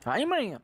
Amen.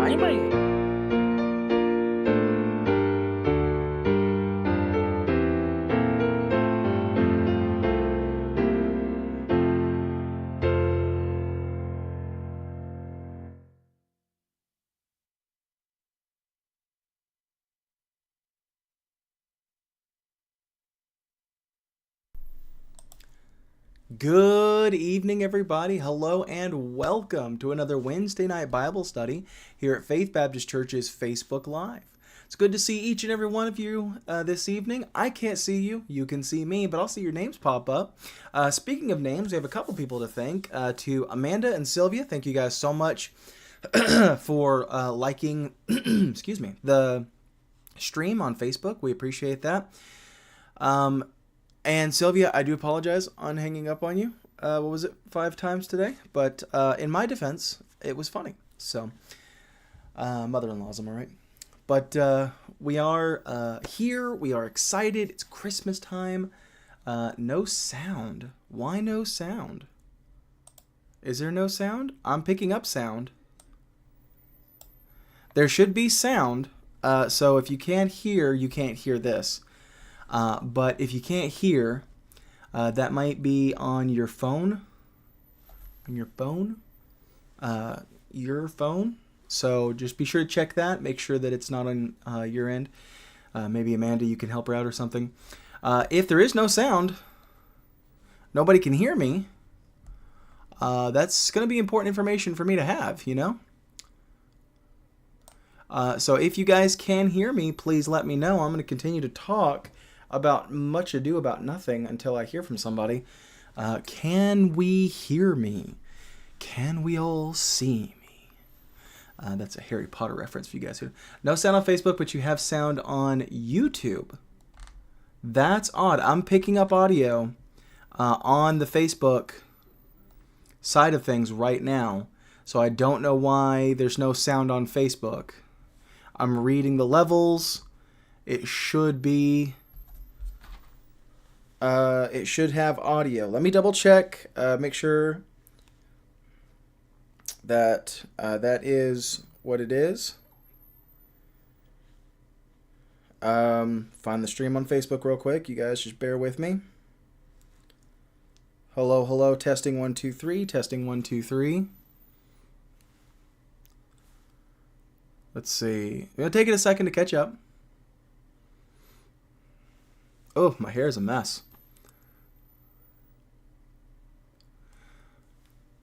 Amen. Good evening, everybody. Hello and welcome to another Wednesday night Bible study here at Faith Baptist Church's Facebook Live. It's good to see each and every one of you this evening. I can't see you. You can see me, but I'll see your names pop up. Speaking of names, we have a couple people to thank. To Amanda and Sylvia, thank you guys so much for liking, excuse me, the stream on Facebook. We appreciate that. And Sylvia, I do apologize on hanging up on you. What was it, 5 times today? But in my defense, it was funny. So, mother-in-laws, am I right? But we are here. We are excited. It's Christmas time. No sound. Why no sound? Is there no sound? I'm picking up sound. There should be sound. So if you can't hear, you can't hear this. But if you can't hear, that might be on your phone. On your phone? Your phone. So just be sure to check that. Make sure that it's not on your end. Maybe Amanda, you can help her out or something. If there is no sound, nobody can hear me. That's going to be important information for me to have, you know? So if you guys can hear me, please let me know. I'm going to continue to talk about much ado about nothing until I hear from somebody. Can we hear me? Can we all see me? That's a Harry Potter reference for you guys. No sound on Facebook, but you have sound on YouTube. That's odd. I'm picking up audio on the Facebook side of things right now, so I don't know why there's no sound on Facebook. I'm reading the levels. It should be... it should have audio. Let me double check. Make sure that that is what it is. Find the stream on Facebook real quick. You guys just bear with me. Hello, hello. Testing 1 2 3. Testing 1 2 3. Let's see. I'm gonna take it a second to catch up. Oh, my hair is a mess.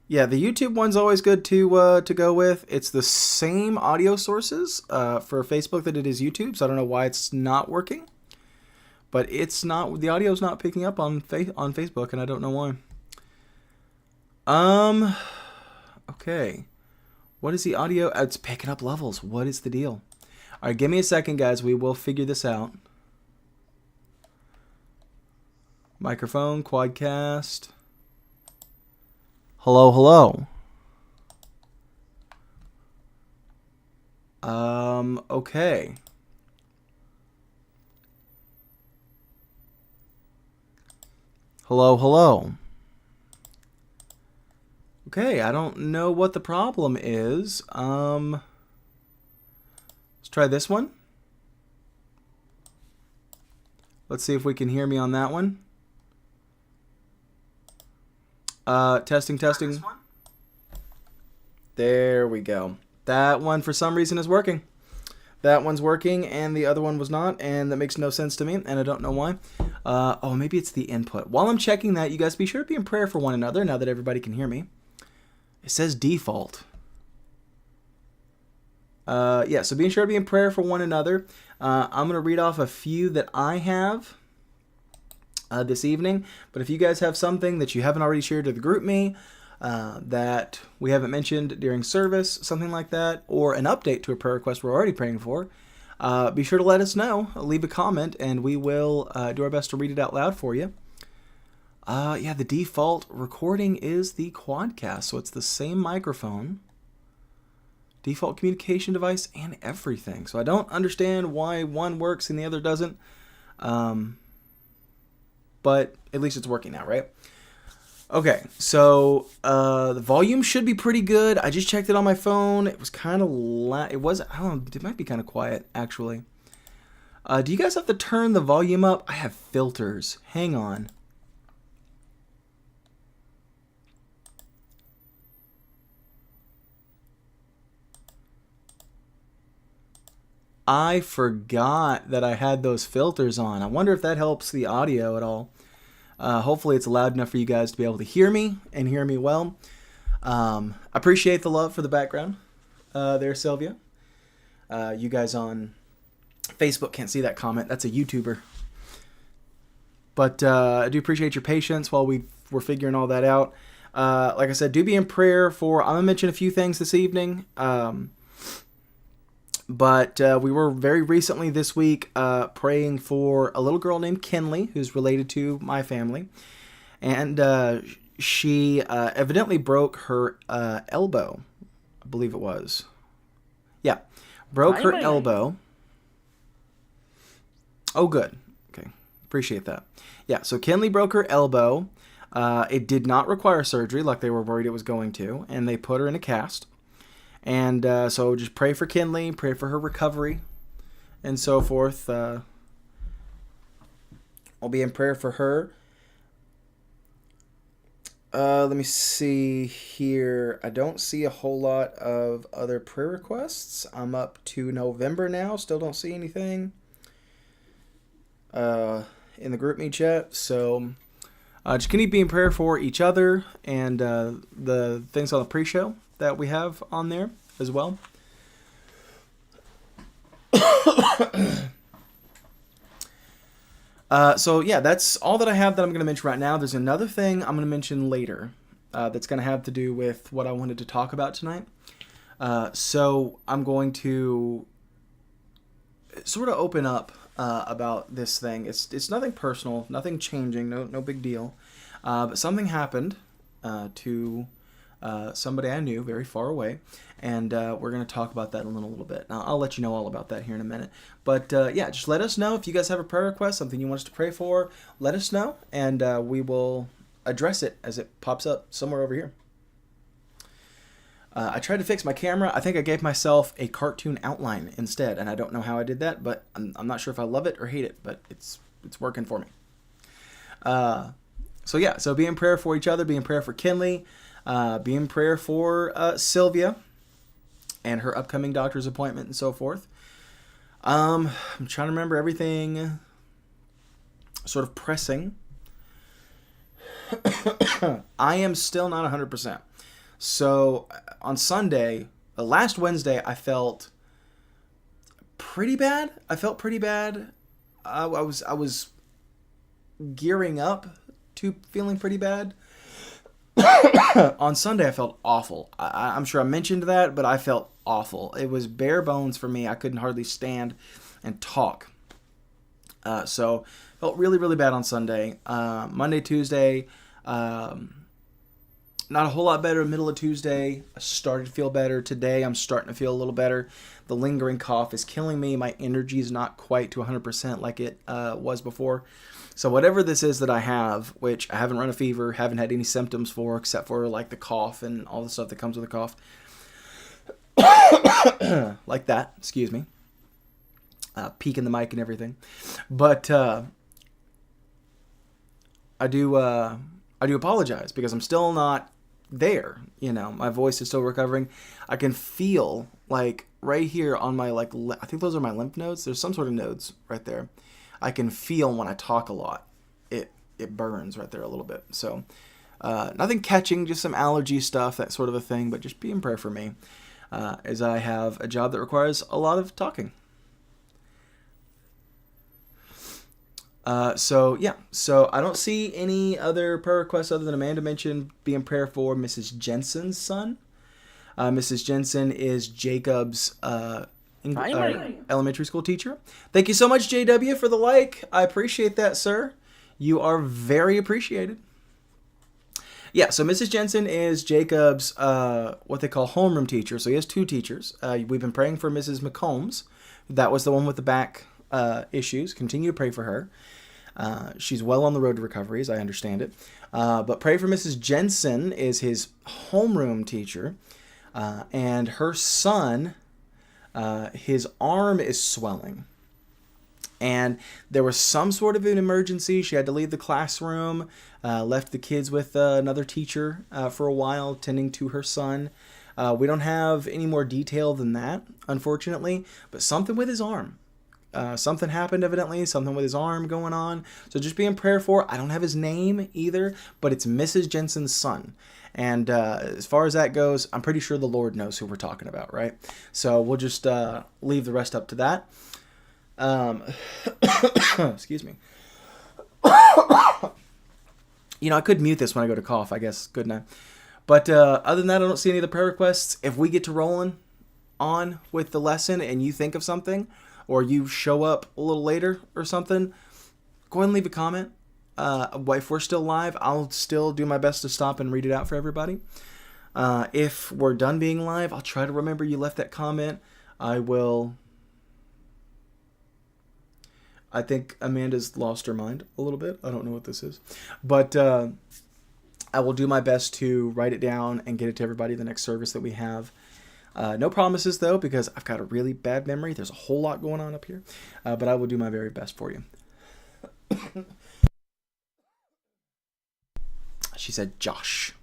Yeah, the YouTube one's always good to go with. It's the same audio sources for Facebook that it is YouTube, so I don't know why it's not working. But it's not, the audio's not picking up on Facebook, and I don't know why. Okay. What is the audio? It's picking up levels. What is the deal? All right, give me a second, guys. We will figure this out. Microphone, Quadcast. Hello, hello. Okay. Hello, hello. Okay, I don't know what the problem is. Let's try this one. Let's see if we can hear me on that one. Testing. There we go. That one for some reason is working. That one's working and the other one was not, and that makes no sense to me, and I don't know why. Oh, maybe it's the input. While I'm checking that, you guys be sure to be in prayer for one another now that everybody can hear me. It says default. Yeah, so being sure to be in prayer for one another. I'm going to read off a few that I have this evening, but if you guys have something that you haven't already shared to the group me, that we haven't mentioned during service, something like that, or an update to a prayer request we're already praying for, be sure to let us know. Leave a comment, and we will do our best to read it out loud for you. Yeah, the default recording is the Quadcast, so it's the same microphone, default communication device, and everything. So I don't understand why one works and the other doesn't. But at least it's working now, right? Okay, so the volume should be pretty good. I just checked it on my phone. It was kind of I don't know, it might be kind of quiet, actually. Do you guys have to turn the volume up? I have filters. Hang on. I forgot that I had those filters on. I wonder if that helps the audio at all. Hopefully it's loud enough for you guys to be able to hear me and hear me well. Appreciate the love for the background there, Sylvia. You guys on Facebook can't see that comment. That's a YouTuber. But I do appreciate your patience while we're figuring all that out. Like I said, do be in prayer for... I'm going to mention a few things this evening. But we were very recently this week praying for a little girl named Kinley, who's related to my family. And she evidently broke her elbow, I believe it was. Yeah, broke her elbow. Oh, good. Okay, appreciate that. Yeah, so Kinley broke her elbow. It did not require surgery like they were worried it was going to, and they put her in a cast. And so just pray for Kinley, pray for her recovery, and so forth. I'll be in prayer for her. Let me see here. I don't see a whole lot of other prayer requests. I'm up to November now. Still don't see anything in the group me chat. So just continue to be in prayer for each other and the things on the pre-show that we have on there as well. So yeah, that's all that I have that I'm going to mention right now. There's another thing I'm going to mention later that's going to have to do with what I wanted to talk about tonight. So I'm going to sort of open up about this thing. It's nothing personal, nothing changing, no big deal. But something happened to somebody I knew very far away, and we're going to talk about that in a little bit. Now, I'll let you know all about that here in a minute. But yeah, just let us know if you guys have a prayer request, something you want us to pray for. Let us know, and we will address it as it pops up somewhere over here. I tried to fix my camera. I think I gave myself a cartoon outline instead, and I don't know how I did that, but I'm not sure if I love it or hate it, but it's working for me. So yeah, so be in prayer for each other, be in prayer for Kinley, be in prayer for Sylvia and her upcoming doctor's appointment and so forth. I'm trying to remember everything sort of pressing. I am still not 100%. So on Sunday, last Wednesday, I felt pretty bad. I was gearing up to feeling pretty bad. On Sunday, I felt awful. I'm sure I mentioned that, but I felt awful. It was bare bones for me. I couldn't hardly stand and talk. So felt really, really bad on Sunday. Monday, Tuesday, not a whole lot better. Middle of Tuesday, I started to feel better. Today, I'm starting to feel a little better. The lingering cough is killing me. My energy is not quite to 100% like it was before. So whatever this is that I have, which I haven't run a fever, haven't had any symptoms for, except for like the cough and all the stuff that comes with a cough. Like that, excuse me. Peeking the mic and everything. But I do apologize because I'm still not there. You know, my voice is still recovering. I can feel like right here on my I think those are my lymph nodes. There's some sort of nodes right there. I can feel when I talk a lot. It burns right there a little bit. So nothing catching, just some allergy stuff, that sort of a thing. But just be in prayer for me as I have a job that requires a lot of talking. So I don't see any other prayer requests other than Amanda mentioned be in prayer for Mrs. Jensen's son. Mrs. Jensen is Jacob's elementary school teacher. Thank you so much, JW, for the like. I appreciate that, sir. You are very appreciated. Yeah, so Mrs. Jensen is Jacob's what they call homeroom teacher. So he has two teachers. We've been praying for Mrs. McCombs. That was the one with the back issues. Continue to pray for her. She's well on the road to recovery, as I understand it. But pray for Mrs. Jensen is his homeroom teacher. And her son, his arm is swelling. And there was some sort of an emergency. She had to leave the classroom, left the kids with another teacher for a while, tending to her son. We don't have any more detail than that, unfortunately, but something with his arm. Something happened, evidently, something with his arm going on. So just be in prayer for. I don't have his name either, but it's Mrs. Jensen's son. And as far as that goes, I'm pretty sure the Lord knows who we're talking about, right? So we'll just leave the rest up to that. Excuse me. You know, I could mute this when I go to cough, I guess, couldn't I? But other than that, I don't see any of the prayer requests. If we get to rolling on with the lesson and you think of something, or you show up a little later or something, go ahead and leave a comment. If we're still live, I'll still do my best to stop and read it out for everybody. If we're done being live, I'll try to remember you left that comment. I think Amanda's lost her mind a little bit. I don't know what this is. But I will do my best to write it down and get it to everybody the next service that we have. No promises, though, because I've got a really bad memory. There's a whole lot going on up here. But I will do my very best for you. She said, Josh.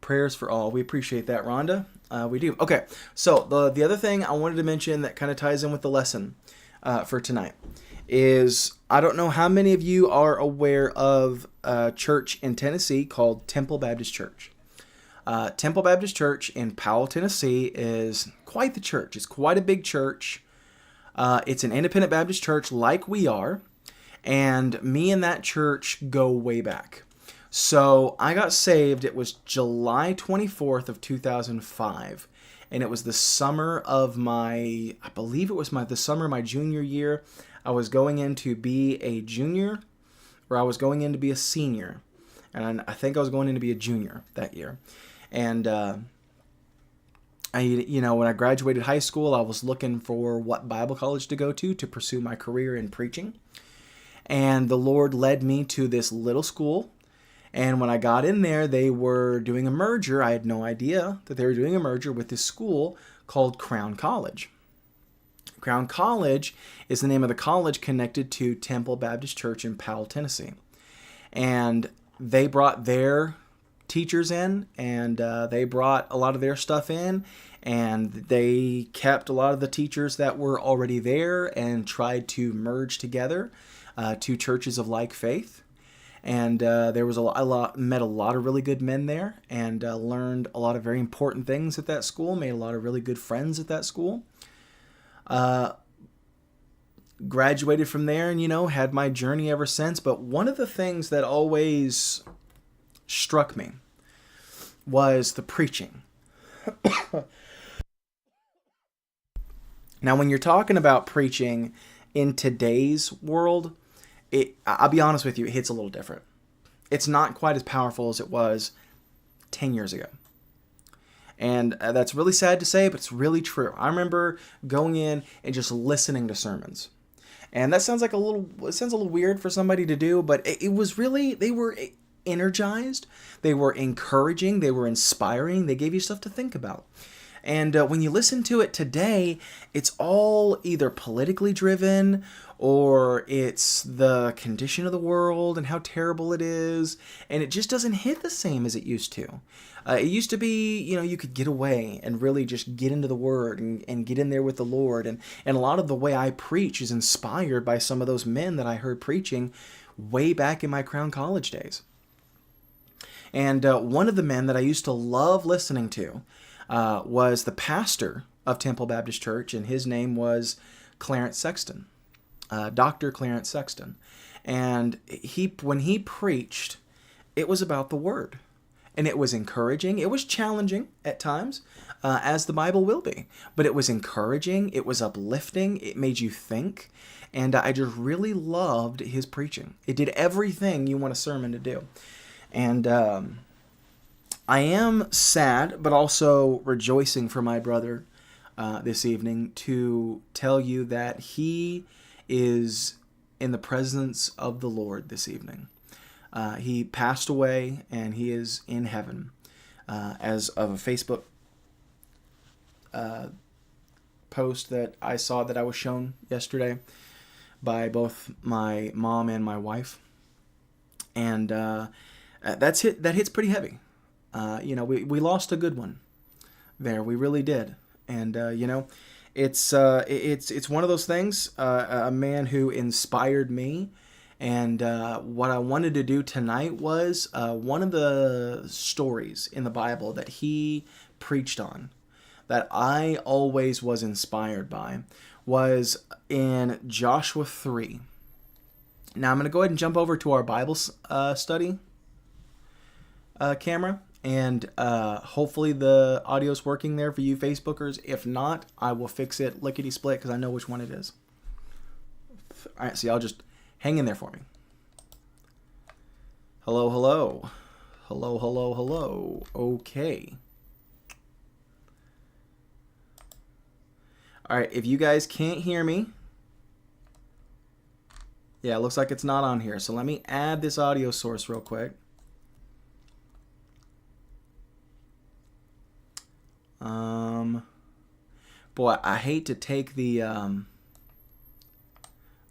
Prayers for all. We appreciate that, Rhonda. We do. Okay, so the other thing I wanted to mention that kind of ties in with the lesson for tonight is, I don't know how many of you are aware of a church in Tennessee called Temple Baptist Church. Temple Baptist Church in Powell, Tennessee is quite the church. It's quite a big church. It's an independent Baptist church like we are, and me and that church go way back. So I got saved, it was July 24th of 2005, and it was the summer of the summer of my junior year. I was going in to be a junior, or I was going in to be a senior, and I think I was going in to be a junior that year. And when I graduated high school, I was looking for what Bible college to go to pursue my career in preaching. And the Lord led me to this little school. And when I got in there, they were doing a merger. I had no idea that they were doing a merger with this school called Crown College. Crown College is the name of the college connected to Temple Baptist Church in Powell, Tennessee. And they brought their teachers in, and they brought a lot of their stuff in, and they kept a lot of the teachers that were already there and tried to merge together two churches of like faith. And there was met a lot of really good men there, and learned a lot of very important things at that school, made a lot of really good friends at that school. Graduated from there and, had my journey ever since. But one of the things that always struck me was the preaching. Now, when you're talking about preaching in today's world, I'll be honest with you, it hits a little different. It's not quite as powerful as it was 10 years ago. And that's really sad to say, but it's really true. I remember going in and just listening to sermons. And that sounds a little weird for somebody to do, but it was really, they were energized, they were encouraging, they were inspiring, they gave you stuff to think about. And when you listen to it today, it's all either politically driven, or it's the condition of the world and how terrible it is, and it just doesn't hit the same as it used to. It used to be, you could get away and really just get into the Word and get in there with the Lord. And a lot of the way I preach is inspired by some of those men that I heard preaching way back in my Crown College days. And one of the men that I used to love listening to was the pastor of Temple Baptist Church, and his name was Clarence Sexton, Dr. Clarence Sexton. And when he preached, it was about the Word. And it was encouraging. It was challenging at times, as the Bible will be. But it was encouraging. It was uplifting. It made you think. And I just really loved his preaching. It did everything you want a sermon to do. And I am sad, but also rejoicing for my brother this evening to tell you that he is in the presence of the Lord this evening. He passed away, and he is in heaven as of a Facebook post that I saw that I was shown yesterday by both my mom and my wife. And that hits pretty heavy. We lost a good one there. We really did. And, it's one of those things, a man who inspired me. And what I wanted to do tonight was one of the stories in the Bible that he preached on, that I always was inspired by, was in Joshua 3. Now I'm going to go ahead and jump over to our Bible study camera, and hopefully the audio's working there for you Facebookers. If not, I will fix it lickety-split because I know which one it is. All right, so y'all just hang in there for me. Hello, hello. Hello, hello, hello. Okay. All right, if you guys can't hear me, yeah, it looks like it's not on here. So let me add this audio source real quick. Boy, I hate to take the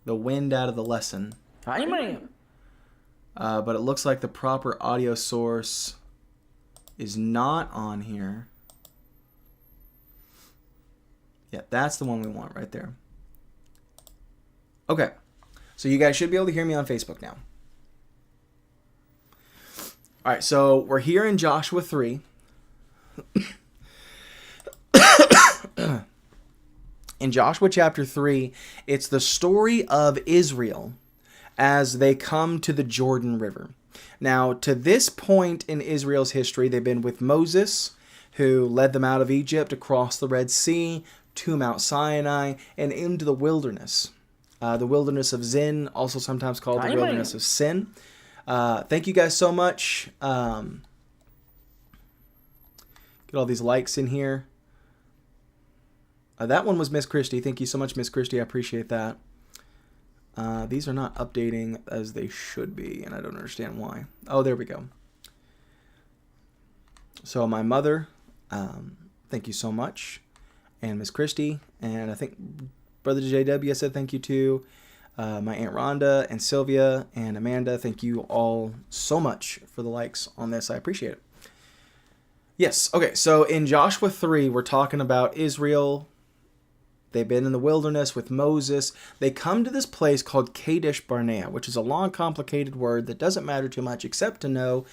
wind out of the lesson. Amen. But it looks like the proper audio source is not on here. Yeah, that's the one we want right there. Okay, so you guys should be able to hear me on Facebook now. All right, so we're here in Joshua 3. In Joshua chapter 3, it's the story of Israel as they come to the Jordan River. Now, to this point in Israel's history, they've been with Moses, who led them out of Egypt across the Red Sea to Mount Sinai and into the wilderness of Zin, also sometimes called the wilderness of Sin. Thank you guys so much. Get all these likes in here. That one was Miss Christie. Thank you so much, Miss Christie. I appreciate that. These are not updating as they should be, and I don't understand why. Oh, there we go. So my mother, thank you so much, and Miss Christie, and I think Brother JW said thank you too. My Aunt Rhonda and Sylvia and Amanda, thank you all so much for the likes on this. I appreciate it. Yes, okay, so in Joshua 3, we're talking about Israel. They've been in the wilderness with Moses. They come to this place called Kadesh Barnea, which is a long, complicated word that doesn't matter too much except to know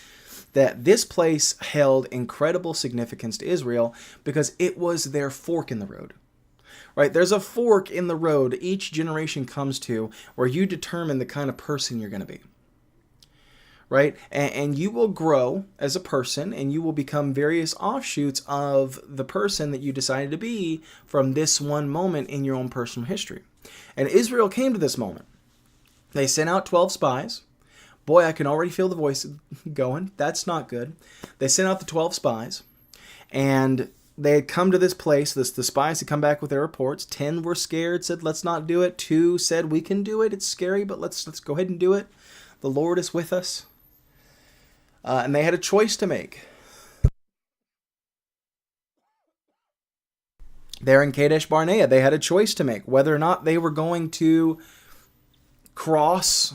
that this place held incredible significance to Israel because it was their fork in the road. Right? There's a fork in the road each generation comes to where you determine the kind of person you're going to be. Right? And you will grow as a person and you will become various offshoots of the person that you decided to be from this one moment in your own personal history. And Israel came to this moment. They sent out 12 spies. Boy, I can already feel the voice going. That's not good. They sent out the 12 spies and they had come to this place. The spies had come back with their reports. 10 were scared, said, let's not do it. 2 said, we can do it. It's scary, but let's go ahead and do it. The Lord is with us. And they had a choice to make. There in Kadesh Barnea, they had a choice to make whether or not they were going to cross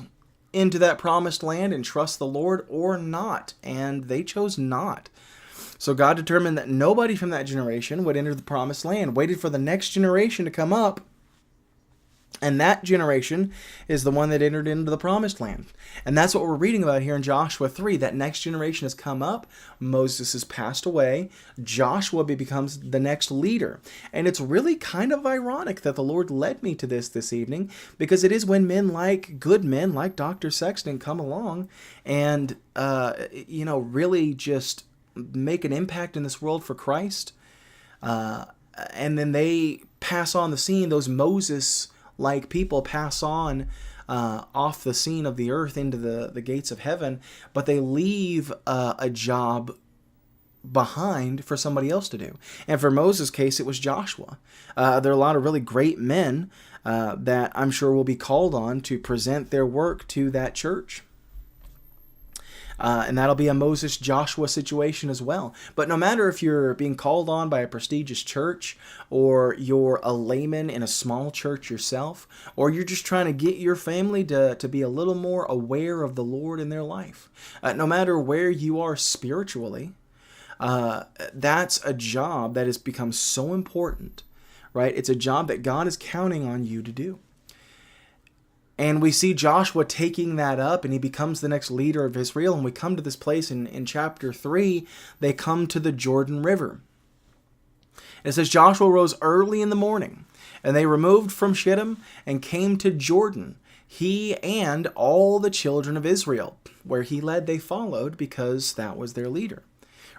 into that promised land and trust the Lord or not. And they chose not. So God determined that nobody from that generation would enter the promised land, waited for the next generation to come up. And that generation is the one that entered into the promised land. And that's what we're reading about here in Joshua 3. That next generation has come up. Moses has passed away. Joshua becomes the next leader. And it's really kind of ironic that the Lord led me to this evening, because it is when good men like Dr. Sexton come along and, really just make an impact in this world for Christ. And then they pass on the scene. Those Moses-like people pass on off the scene of the earth into the gates of heaven, but they leave a job behind for somebody else to do. And for Moses' case, it was Joshua. There are a lot of really great men that I'm sure will be called on to present their work to that church. And that'll be a Moses-Joshua situation as well. But no matter if you're being called on by a prestigious church, or you're a layman in a small church yourself, or you're just trying to get your family to be a little more aware of the Lord in their life, no matter where you are spiritually, that's a job that has become so important, right? It's a job that God is counting on you to do. And we see Joshua taking that up, and he becomes the next leader of Israel. And we come to this place in chapter 3. They come to the Jordan River. It says, Joshua rose early in the morning, and they removed from Shittim and came to Jordan, he and all the children of Israel. Where he led, they followed, because that was their leader.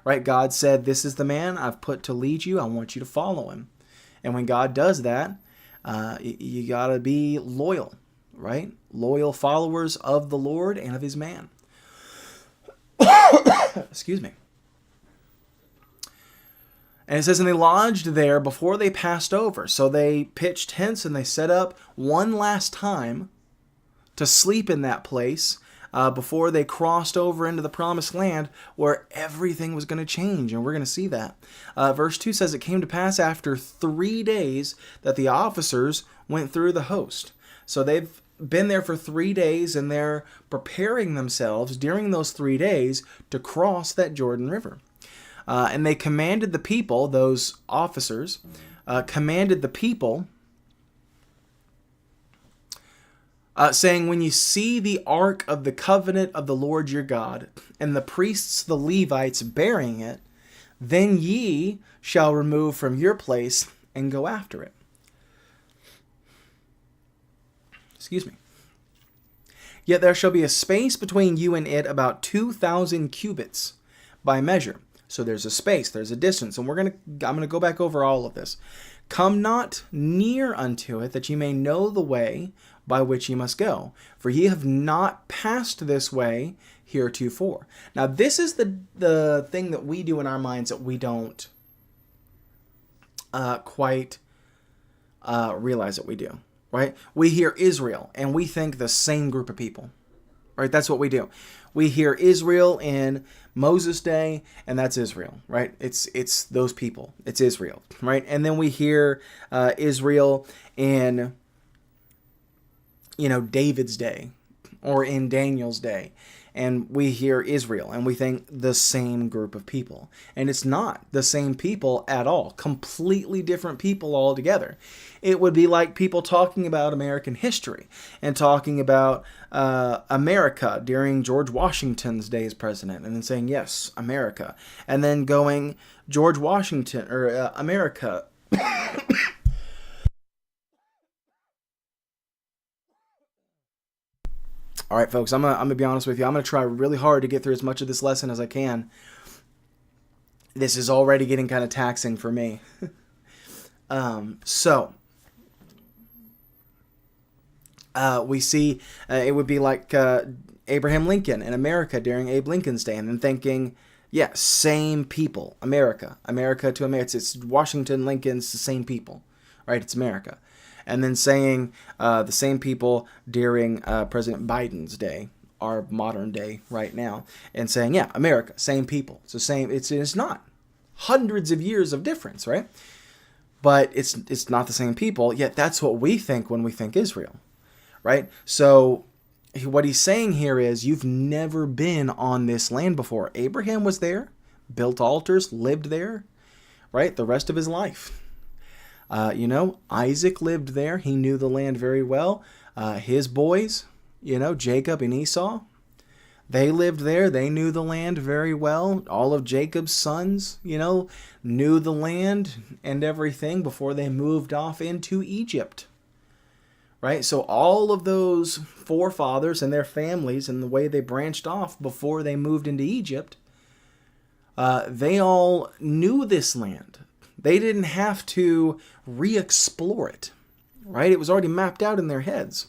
Right? God said, this is the man I've put to lead you. I want you to follow him. And when God does that, you got to be loyal. Right? Loyal followers of the Lord and of his man. Excuse me. And it says, and they lodged there before they passed over. So they pitched tents and they set up one last time to sleep in that place before they crossed over into the promised land, where everything was going to change. And we're going to see that. Verse 2 says, it came to pass after 3 days that the officers went through the host. So they've been there for 3 days, and they're preparing themselves during those 3 days to cross that Jordan River. And they commanded the people, those officers, commanded the people, saying, when you see the ark of the covenant of the Lord your God, and the priests, the Levites, bearing it, then ye shall remove from your place and go after it. Excuse me. Yet there shall be a space between you and it about 2,000 cubits by measure. So there's a space, there's a distance, and I'm going to go back over all of this. Come not near unto it, that ye may know the way by which ye must go, for ye have not passed this way heretofore. Now this is the thing that we do in our minds that we don't quite realize that we do. right? We hear Israel and we think the same group of people, right? That's what we do. We hear Israel in Moses' day, and that's Israel, right? It's those people. It's Israel, right? And then we hear Israel in, David's day or in Daniel's day. And we hear Israel and we think the same group of people. And it's not the same people at all. Completely different people altogether. It would be like people talking about American history and talking about America during George Washington's day as president and then saying, yes, America. And then going George Washington or America. All right, folks, I'm gonna be honest with you. I'm gonna try really hard to get through as much of this lesson as I can. This is already getting kind of taxing for me. We see it would be like Abraham Lincoln in America during Abe Lincoln's day, and then thinking, yeah, same people, America to America. It's Washington, Lincoln's the same people, right? It's America. And then saying the same people during President Biden's day, our modern day right now, and saying, yeah, America, same people. It's the same. It's not hundreds of years of difference, right? But it's not the same people. Yet that's what we think when we think Israel, right? So what he's saying here is you've never been on this land before. Abraham was there, built altars, lived there, right? The rest of his life. Isaac lived there. He knew the land very well. His boys, Jacob and Esau, they lived there. They knew the land very well. All of Jacob's sons, knew the land and everything before they moved off into Egypt. Right? So all of those forefathers and their families and the way they branched off before they moved into Egypt, they all knew this land. They didn't have to re-explore it, right? It was already mapped out in their heads.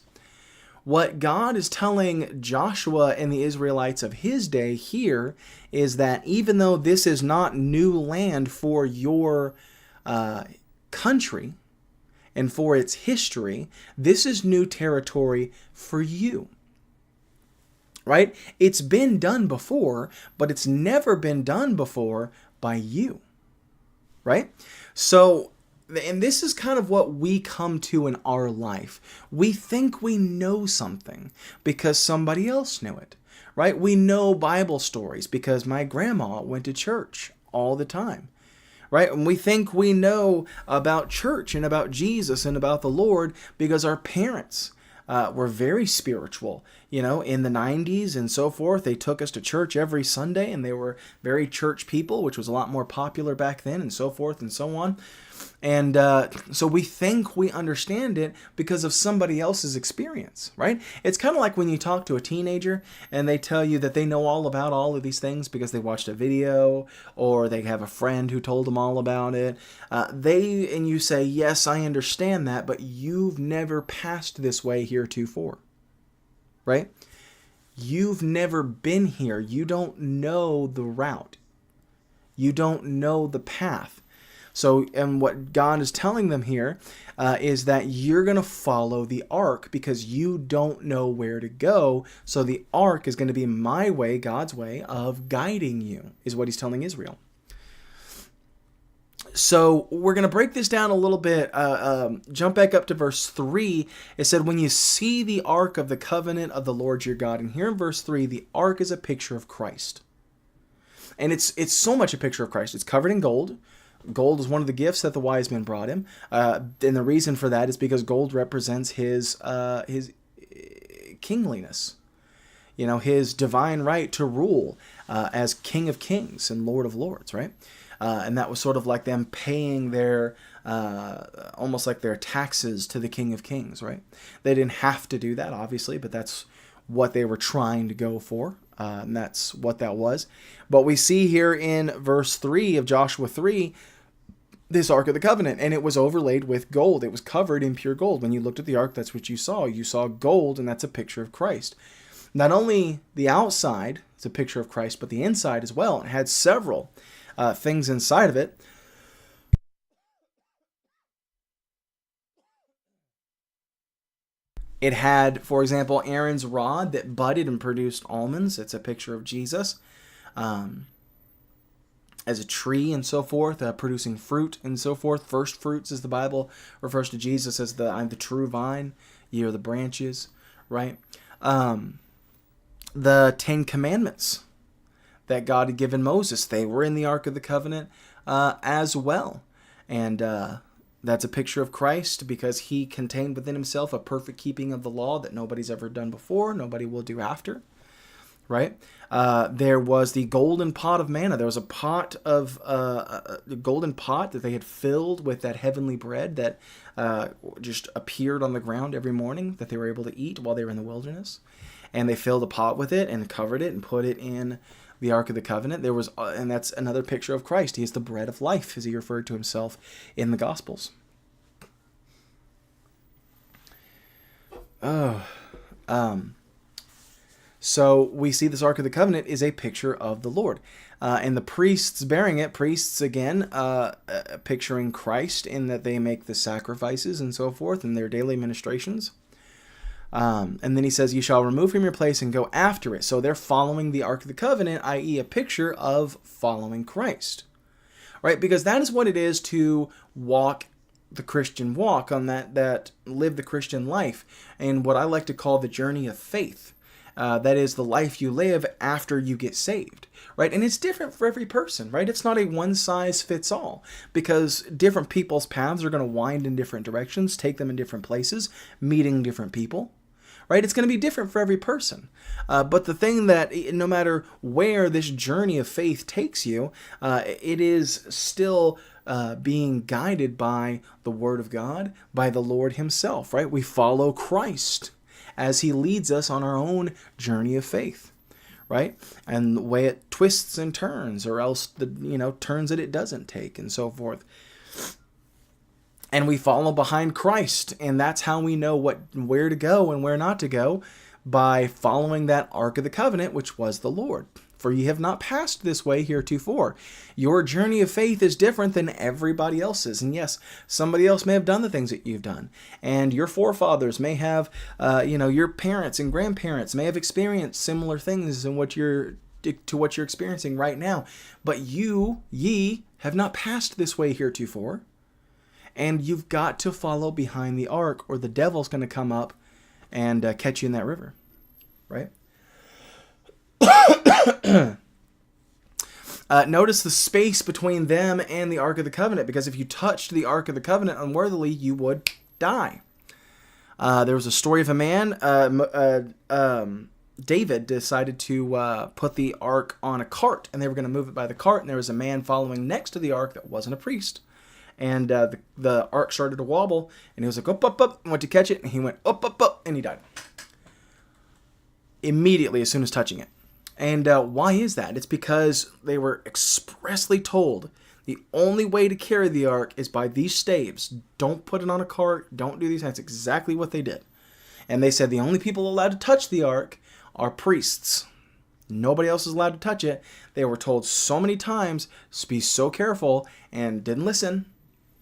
What God is telling Joshua and the Israelites of his day here is that even though this is not new land for your country and for its history, this is new territory for you. Right? It's been done before, but it's never been done before by you. Right? So, and this is kind of what we come to in our life. We think we know something because somebody else knew it, right? We know Bible stories because my grandma went to church all the time, right? And we think we know about church and about Jesus and about the Lord because our parents were very spiritual, in the 90s and so forth. They took us to church every Sunday and they were very church people, which was a lot more popular back then and so forth and so on. And so we think we understand it because of somebody else's experience, right? It's kind of like when you talk to a teenager and they tell you that they know all about all of these things because they watched a video or they have a friend who told them all about it. And you say, yes, I understand that, but you've never passed this way heretofore, right? You've never been here. You don't know the route. You don't know the path. So, and what God is telling them here is that you're going to follow the ark because you don't know where to go. So the ark is going to be my way, God's way of guiding you, is what he's telling Israel. So we're going to break this down a little bit. Jump back up to verse 3. It said, when you see the ark of the covenant of the Lord your God. And here in verse 3, the ark is a picture of Christ. And it's so much a picture of Christ. It's covered in gold. Gold is one of the gifts that the wise men brought him. And the reason for that is because gold represents his kingliness. His divine right to rule as King of Kings and Lord of Lords, right? And that was sort of like them paying their, almost like their taxes to the King of Kings, right? They didn't have to do that, obviously, but that's what they were trying to go for. And that's what that was. But we see here in verse 3 of Joshua 3, this Ark of the Covenant, and it was overlaid with gold. It was covered in pure gold. When you looked at the Ark, that's what you saw. You saw gold, and that's a picture of Christ. Not only the outside is a picture of Christ, but the inside as well. It had several things inside of it. It had, for example, Aaron's rod that budded and produced almonds. It's a picture of Jesus as a tree and so forth, producing fruit and so forth. First fruits, as the Bible refers to Jesus as I'm the true vine, ye are the branches, right? The Ten Commandments that God had given Moses, they were in the Ark of the Covenant as well. And that's a picture of Christ because he contained within himself a perfect keeping of the law that nobody's ever done before, nobody will do after. Right? There was the golden pot of manna. There was a pot of a golden pot that they had filled with that heavenly bread that just appeared on the ground every morning that they were able to eat while they were in the wilderness. And they filled a pot with it and covered it and put it in the Ark of the Covenant. There was, and that's another picture of Christ. He is the bread of life, as he referred to himself in the Gospels. So we see this Ark of the Covenant is a picture of the Lord. And the priests bearing it, priests again, picturing Christ in that they make the sacrifices and so forth in their daily ministrations. And then he says, you shall remove from your place and go after it. So they're following the Ark of the Covenant, i.e. a picture of following Christ. Right? Because that is what it is to walk the Christian walk, on that live the Christian life, and what I like to call the journey of faith. That is the life you live after you get saved, right? And it's different for every person, right? It's not a one-size-fits-all, because different people's paths are going to wind in different directions, take them in different places, meeting different people, right? It's going to be different for every person. But the thing that, no matter where this journey of faith takes you, it is still being guided by the Word of God, by the Lord himself, right? We follow Christ as he leads us on our own journey of faith, right? And the way it twists and turns, or else the turns that it doesn't take, and so forth. And we follow behind Christ, and that's how we know where to go and where not to go, by following that Ark of the Covenant, which was the Lord. For ye have not passed this way heretofore. Your journey of faith is different than everybody else's. And yes, somebody else may have done the things that you've done. And your forefathers may have, your parents and grandparents may have experienced similar things to what you're experiencing right now. But ye have not passed this way heretofore. And you've got to follow behind the ark, or the devil's going to come up and catch you in that river. Right? Notice the space between them and the Ark of the Covenant, because if you touched the Ark of the Covenant unworthily, you would die. There was a story of a man, David decided to put the Ark on a cart, and they were going to move it by the cart, and there was a man following next to the Ark that wasn't a priest. And the Ark started to wobble, and he was like, up, up, up, and went to catch it, and he went up, up, up, and he died. Immediately, as soon as touching it. And why is that? It's because they were expressly told the only way to carry the ark is by these staves. Don't put it on a cart. Don't do these. That's exactly what they did. And they said the only people allowed to touch the ark are priests. Nobody else is allowed to touch it. They were told so many times, be so careful, and didn't listen.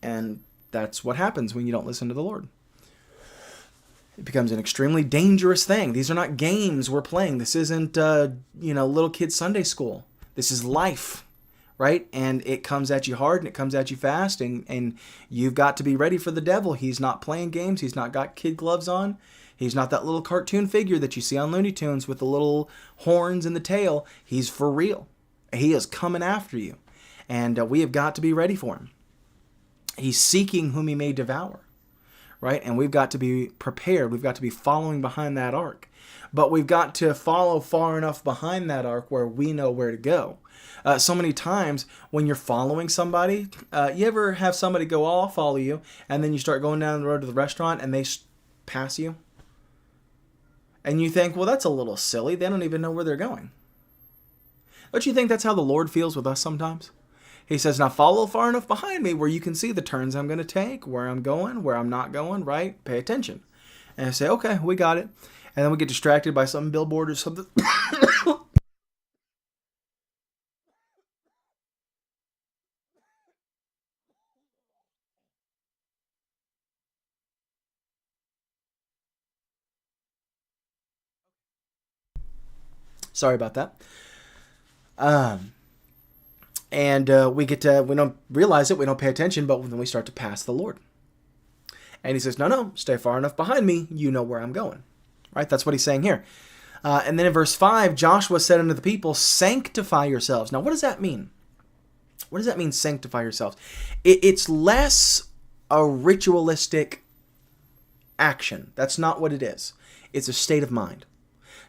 And that's what happens when you don't listen to the Lord. It becomes an extremely dangerous thing. These are not games we're playing. This isn't, little kid Sunday school. This is life, right? And it comes at you hard, and it comes at you fast, and you've got to be ready for the devil. He's not playing games. He's not got kid gloves on. He's not that little cartoon figure that you see on Looney Tunes with the little horns and the tail. He's for real. He is coming after you, and we have got to be ready for him. He's seeking whom he may devour. Right? And we've got to be prepared. We've got to be following behind that ark. But we've got to follow far enough behind that ark where we know where to go. So many times when you're following somebody, you ever have somebody go, I'll follow you, and then you start going down the road to the restaurant and they pass you? And you think, well, that's a little silly. They don't even know where they're going. Don't you think that's how the Lord feels with us sometimes? He says, now follow far enough behind me where you can see the turns I'm going to take, where I'm going, where I'm not going, right? Pay attention. And I say, okay, we got it. And then we get distracted by some billboard or something. Sorry about that. And we don't realize it, we don't pay attention, but then we start to pass the Lord. And he says, no, stay far enough behind me, you know where I'm going. Right? That's what he's saying here. And then in verse 5, Joshua said unto the people, sanctify yourselves. Now, what does that mean? What does that mean, sanctify yourselves? It's less a ritualistic action. That's not what it is. It's a state of mind.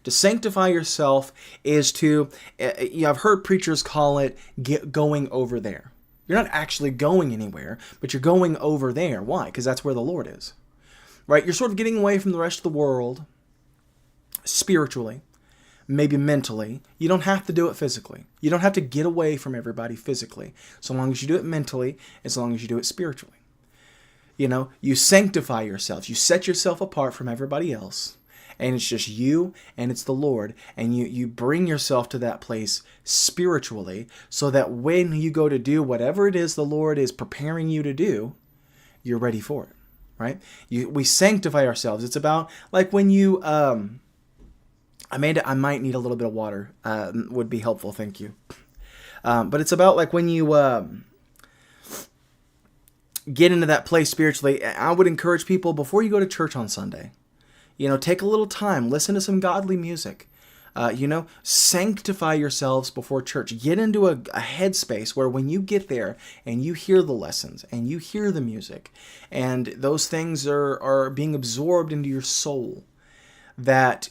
To sanctify yourself is to, I've heard preachers call it going over there. You're not actually going anywhere, but you're going over there. Why? Because that's where the Lord is. Right? You're sort of getting away from the rest of the world spiritually, maybe mentally. You don't have to do it physically. You don't have to get away from everybody physically, so long as you do it mentally, as long as you do it spiritually. You sanctify yourself. You set yourself apart from everybody else. And it's just you and it's the Lord. And you bring yourself to that place spiritually so that when you go to do whatever it is the Lord is preparing you to do, you're ready for it, right? We sanctify ourselves. It's about like when you... Amanda, I might need a little bit of water. Would be helpful, thank you. But it's about like when you get into that place spiritually. I would encourage people before you go to church on Sunday, take a little time, listen to some godly music. Sanctify yourselves before church. Get into a headspace where when you get there and you hear the lessons and you hear the music and those things are being absorbed into your soul, that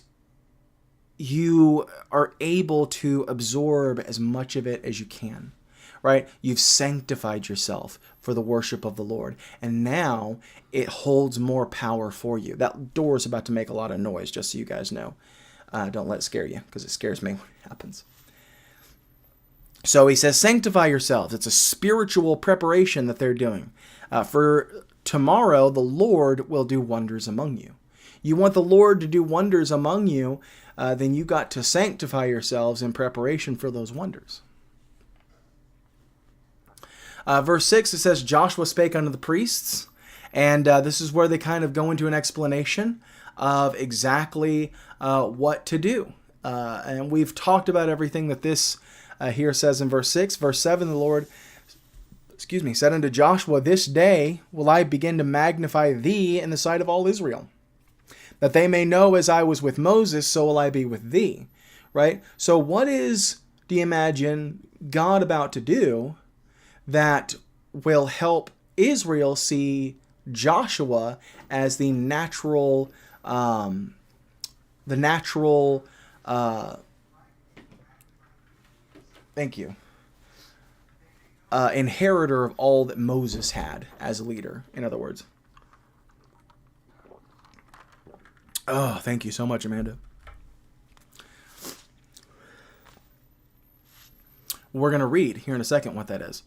you are able to absorb as much of it as you can, right? You've sanctified yourself for the worship of the Lord, and now it holds more power for you. That door is about to make a lot of noise, just so you guys know. Don't let it scare you, because it scares me when it happens. So he says, sanctify yourselves. It's a spiritual preparation that they're doing. For tomorrow, the Lord will do wonders among you. You want the Lord to do wonders among you, then you got to sanctify yourselves in preparation for those wonders. Verse 6, it says, Joshua spake unto the priests, and this is where they kind of go into an explanation of exactly what to do. And we've talked about everything that this here says in verse 6. Verse 7, the Lord said unto Joshua, this day will I begin to magnify thee in the sight of all Israel, that they may know as I was with Moses, so will I be with thee. Right? So what do you imagine God about to do that will help Israel see Joshua as the natural inheritor of all that Moses had as a leader, in other words. Oh, thank you so much, Amanda. We're going to read here in a second what that is.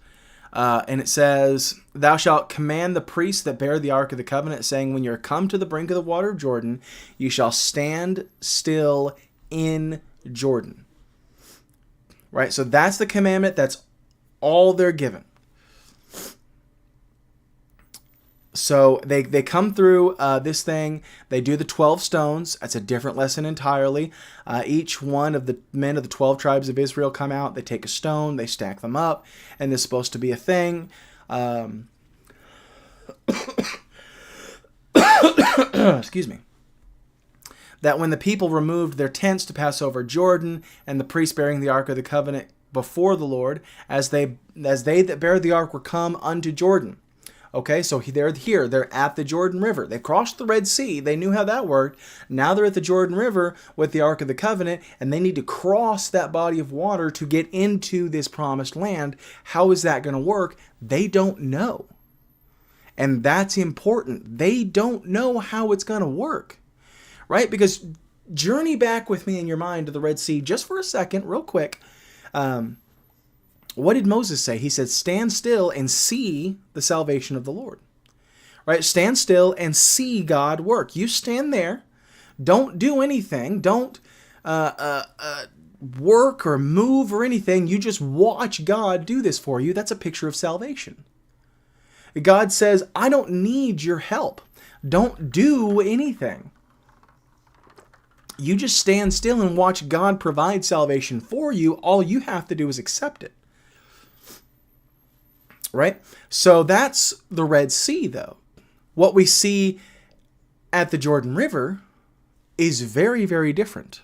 And it says, thou shalt command the priests that bear the ark of the covenant, saying, when you are come to the brink of the water of Jordan, you shall stand still in Jordan. Right? So that's the commandment. That's all they're given. So they come through this thing. They do the 12 stones. That's a different lesson entirely. Each one of the men of the 12 tribes of Israel come out. They take a stone. They stack them up. And there's supposed to be a thing. Excuse me. That when the people removed their tents to pass over Jordan, and the priests bearing the ark of the covenant before the Lord, as they that bear the ark were come unto Jordan. Okay, so they're here. They're at the Jordan River. They crossed the Red Sea. They knew how that worked. Now they're at the Jordan River with the Ark of the Covenant, and they need to cross that body of water to get into this promised land. How is that going to work? They don't know. And that's important. They don't know how it's going to work, right? Because journey back with me in your mind to the Red Sea just for a second, real quick. What did Moses say? He said, stand still and see the salvation of the Lord. Right? Stand still and see God work. You stand there. Don't do anything. Don't work or move or anything. You just watch God do this for you. That's a picture of salvation. God says, I don't need your help. Don't do anything. You just stand still and watch God provide salvation for you. All you have to do is accept it. Right? So that's the Red Sea, though. What we see at the Jordan River is very, very different.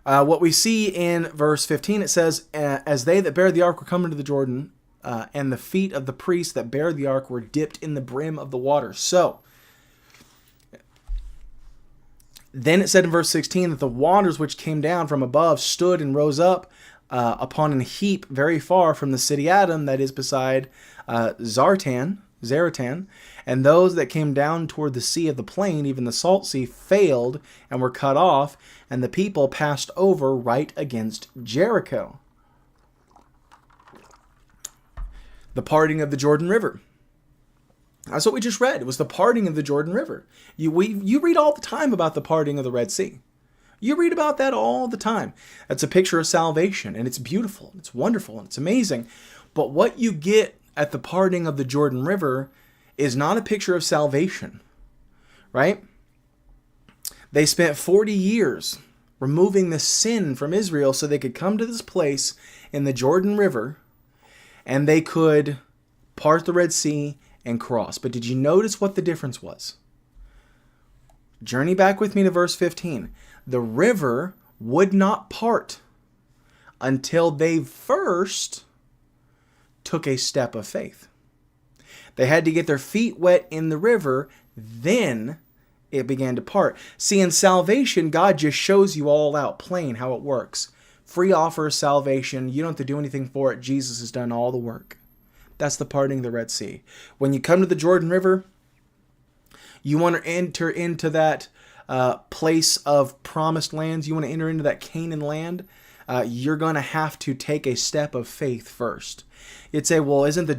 What we see in verse 15, it says, as they that bear the ark were coming to the Jordan, and the feet of the priests that bear the ark were dipped in the brim of the water. So, then it said in verse 16 that the waters which came down from above stood and rose up upon a heap very far from the city Adam, that is beside Zartan, and those that came down toward the sea of the plain, even the salt sea, failed and were cut off, and the people passed over right against Jericho. The parting of the Jordan River. That's what we just read. It was the parting of the Jordan River. You read all the time about the parting of the Red Sea. You read about that all the time. That's a picture of salvation, and it's beautiful, and it's wonderful, and it's amazing. But what you get at the parting of the Jordan River is not a picture of salvation, right? They spent 40 years removing the sin from Israel so they could come to this place in the Jordan River, and they could part the Red Sea and cross. But did you notice what the difference was? Journey back with me to verse 15. The river would not part until they first took a step of faith. They had to get their feet wet in the river, then it began to part. See, in salvation, God just shows you all out plain how it works. Free offer of salvation. You don't have to do anything for it. Jesus has done all the work. That's the parting of the Red Sea. When you come to the Jordan River, you want to enter into that place of promised lands. You want to enter into that Canaan land. You're going to have to take a step of faith first. You'd say, well, isn't the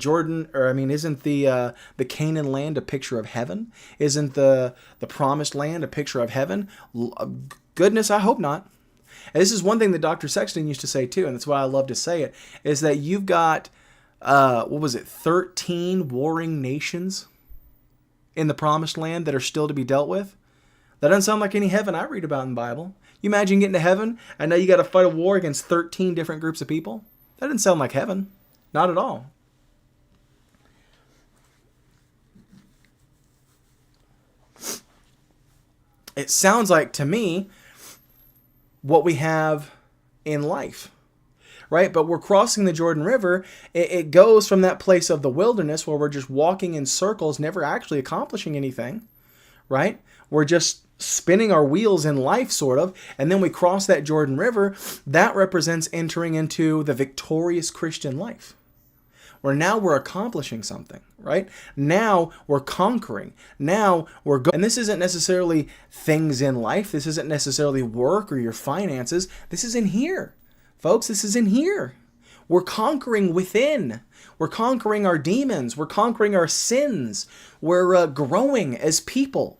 Canaan land a picture of heaven? Isn't the promised land a picture of heaven? Goodness, I hope not. And this is one thing that Dr. Sexton used to say too, and that's why I love to say it, is that you've got, 13 warring nations in the promised land that are still to be dealt with? That doesn't sound like any heaven I read about in the Bible. You imagine getting to heaven, and now you got to fight a war against 13 different groups of people? That doesn't sound like heaven. Not at all. It sounds like, to me, what we have in life, right? But we're crossing the Jordan River. It goes from that place of the wilderness where we're just walking in circles, never actually accomplishing anything, right? We're just spinning our wheels in life, sort of. And then we cross that Jordan River. That represents entering into the victorious Christian life, where now we're accomplishing something, right? Now we're conquering. Now we're going. And this isn't necessarily things in life. This isn't necessarily work or your finances. This is in here. Folks, this is in here. We're conquering within. We're conquering our demons. We're conquering our sins. We're growing as people.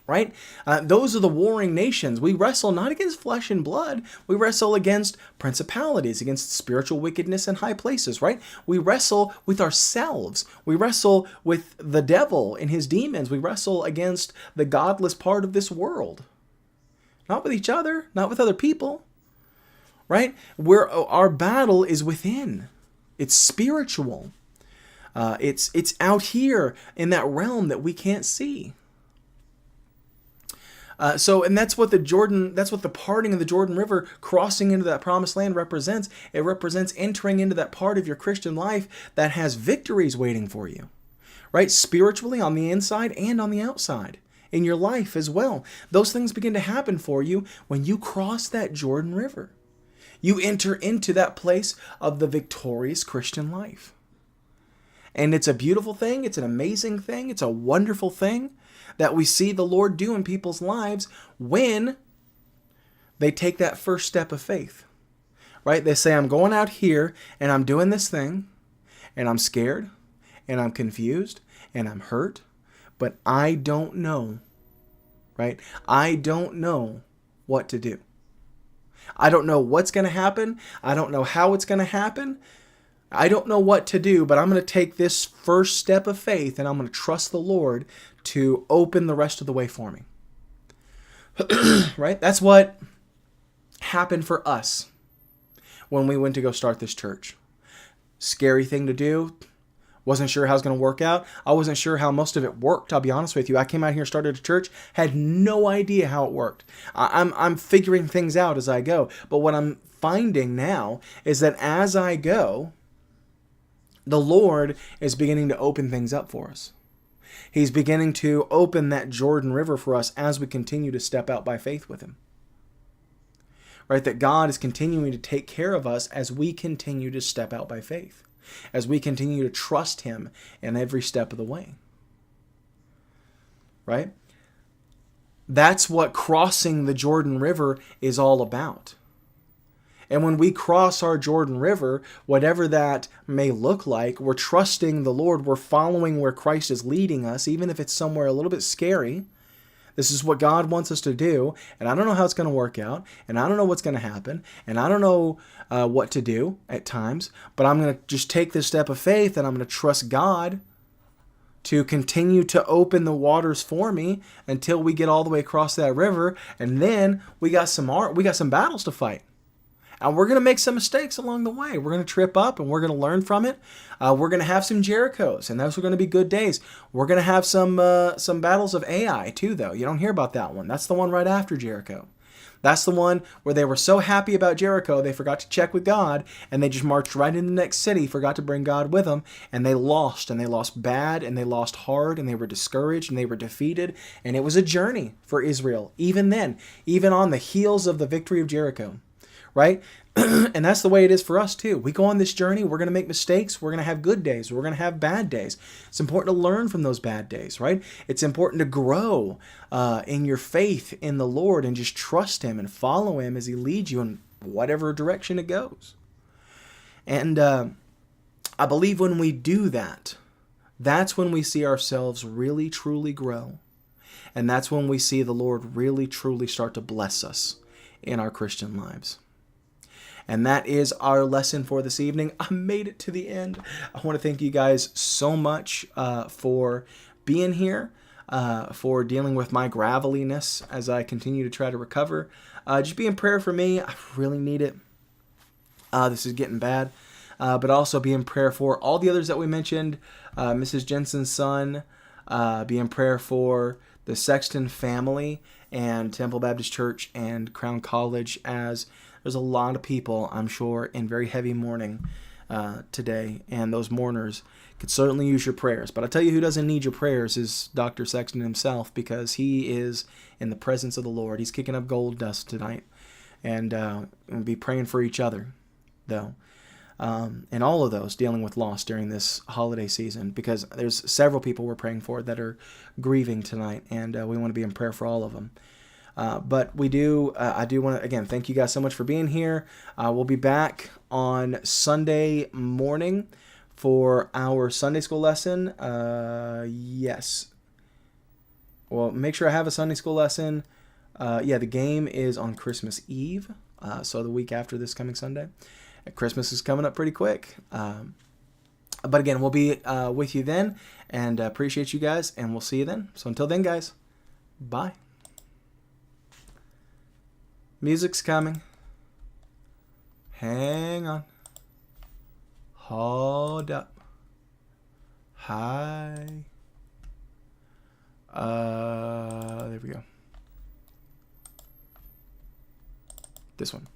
Right? Those are the warring nations. We wrestle not against flesh and blood. We wrestle against principalities, against spiritual wickedness in high places, right? We wrestle with ourselves. We wrestle with the devil and his demons. We wrestle against the godless part of this world. Not with each other, not with other people, right? Our battle is within. It's spiritual. It's out here in that realm that we can't see. And that's what the parting of the Jordan River, crossing into that promised land represents. It represents entering into that part of your Christian life that has victories waiting for you, right? Spiritually on the inside and on the outside in your life as well. Those things begin to happen for you when you cross that Jordan River. You enter into that place of the victorious Christian life. And it's a beautiful thing. It's an amazing thing. It's a wonderful thing that we see the Lord do in people's lives when they take that first step of faith, right? They say, I'm going out here and I'm doing this thing and I'm scared and I'm confused and I'm hurt, but I don't know, right? I don't know what to do. I don't know what's going to happen. I don't know how it's going to happen, I don't know what to do, but I'm going to take this first step of faith and I'm going to trust the Lord to open the rest of the way for me. Right? That's what happened for us when we went to go start this church. Scary thing to do. Wasn't sure how it was going to work out. I wasn't sure how most of it worked, I'll be honest with you. I came out here, started a church, had no idea how it worked. I'm figuring things out as I go. But what I'm finding now is that as I go, the Lord is beginning to open things up for us. He's beginning to open that Jordan River for us as we continue to step out by faith with Him. Right? That God is continuing to take care of us as we continue to step out by faith. As we continue to trust Him in every step of the way. Right? That's what crossing the Jordan River is all about. And when we cross our Jordan River, whatever that may look like, we're trusting the Lord. We're following where Christ is leading us, even if it's somewhere a little bit scary. This is what God wants us to do. And I don't know how it's going to work out. And I don't know what's going to happen. And I don't know what to do at times. But I'm going to just take this step of faith and I'm going to trust God to continue to open the waters for me until we get all the way across that river. And then we got some battles to fight. And we're going to make some mistakes along the way. We're going to trip up and we're going to learn from it. We're going to have some Jerichos, and those are going to be good days. We're going to have some battles of Ai too, though. You don't hear about that one. That's the one right after Jericho. That's the one where they were so happy about Jericho, they forgot to check with God, and they just marched right into the next city, forgot to bring God with them, and they lost bad, and they lost hard, and they were discouraged, and they were defeated, and it was a journey for Israel, even then, even on the heels of the victory of Jericho. Right? And that's the way it is for us too. We go on this journey, we're going to make mistakes, we're going to have good days, we're going to have bad days. It's important to learn from those bad days, right? It's important to grow in your faith in the Lord and just trust Him and follow Him as He leads you in whatever direction it goes. And I believe when we do that, that's when we see ourselves really, truly grow. And that's when we see the Lord really, truly start to bless us in our Christian lives. And that is our lesson for this evening. I made it to the end. I want to thank you guys so much for being here, for dealing with my graveliness as I continue to try to recover. Just be in prayer for me. I really need it. This is getting bad. But also be in prayer for all the others that we mentioned. Mrs. Jensen's son. Be in prayer for the Sexton family and Temple Baptist Church and Crown College, as there's a lot of people, I'm sure, in very heavy mourning today, and those mourners could certainly use your prayers. But I tell you who doesn't need your prayers is Dr. Sexton himself, because he is in the presence of the Lord. He's kicking up gold dust tonight, and we'll be praying for each other, though. And all of those dealing with loss during this holiday season, because there's several people we're praying for that are grieving tonight, and we want to be in prayer for all of them. But I do want to, again, thank you guys so much for being here. We'll be back on Sunday morning for our Sunday school lesson. Yes. Well, make sure I have a Sunday school lesson. The game is on Christmas Eve, so the week after this coming Sunday. Christmas is coming up pretty quick. But again, we'll be with you then, and appreciate you guys, and we'll see you then. So until then, guys, bye. Music's coming. Hang on. Hold up. Hi. There we go. This one.